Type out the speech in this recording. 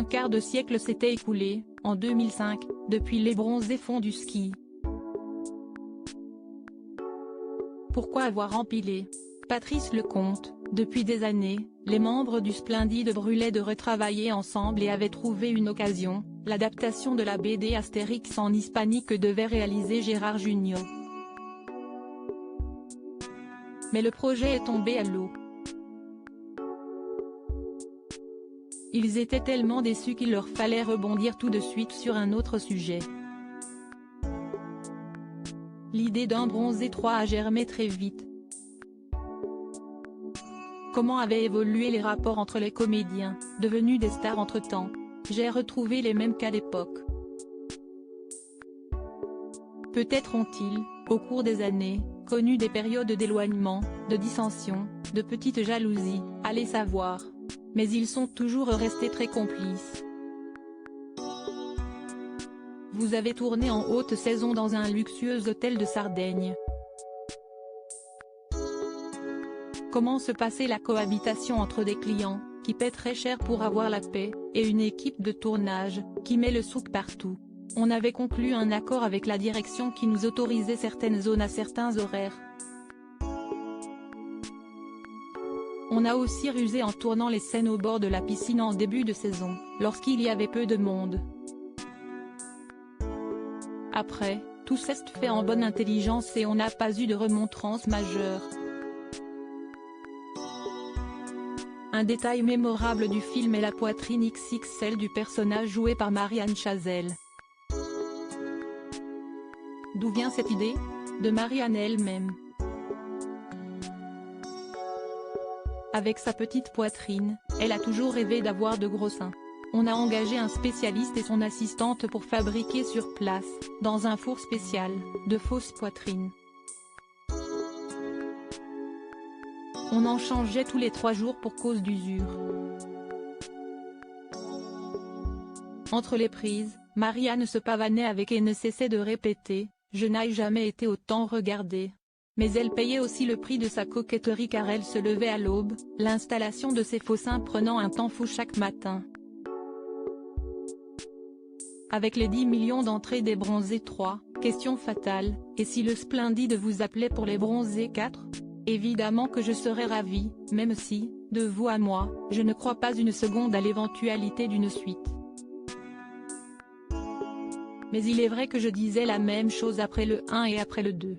Un quart de siècle s'était écoulé, en 2005, depuis les bronzés font du ski. Pourquoi avoir empilé? Patrice Lecomte. Depuis des années, les membres du Splendide brûlaient de retravailler ensemble et avaient trouvé une occasion, l'adaptation de la BD Astérix en hispanique que devait réaliser Gérard Jugnot. Mais le projet est tombé à l'eau. Ils étaient tellement déçus qu'il leur fallait rebondir tout de suite sur un autre sujet. L'idée d'un Bronzé 3 a germé très vite. Comment avaient évolué les rapports entre les comédiens, devenus des stars entre-temps? J'ai retrouvé les mêmes qu'à l'époque. Peut-être ont-ils, au cours des années, connu des périodes d'éloignement, de dissension, de petites jalousies, allez savoir. Mais ils sont toujours restés très complices. Vous avez tourné en haute saison dans un luxueux hôtel de Sardaigne. Comment se passait la cohabitation entre des clients, qui paient très cher pour avoir la paix, et une équipe de tournage, qui met le souk partout? On avait conclu un accord avec la direction qui nous autorisait certaines zones à certains horaires. On a aussi rusé en tournant les scènes au bord de la piscine en début de saison, lorsqu'il y avait peu de monde. Après, tout s'est fait en bonne intelligence et on n'a pas eu de remontrance majeure. Un détail mémorable du film est la poitrine XXL du personnage joué par Marianne Chazelle. D'où vient cette idée? De Marianne elle-même. Avec sa petite poitrine, elle a toujours rêvé d'avoir de gros seins. On a engagé un spécialiste et son assistante pour fabriquer sur place, dans un four spécial, de fausses poitrines. On en changeait tous les 3 jours pour cause d'usure. Entre les prises, Marianne se pavanait avec et ne cessait de répéter « Je n'ai jamais été autant regardée ». Mais elle payait aussi le prix de sa coquetterie car elle se levait à l'aube, l'installation de ses faux seins prenant un temps fou chaque matin. Avec les 10 millions d'entrées des Bronzés 3, question fatale, et si le Splendide vous appelait pour les Bronzés 4? Évidemment que je serais ravie, même si, de vous à moi, je ne crois pas une seconde à l'éventualité d'une suite. Mais il est vrai que je disais la même chose après le 1 et après le 2.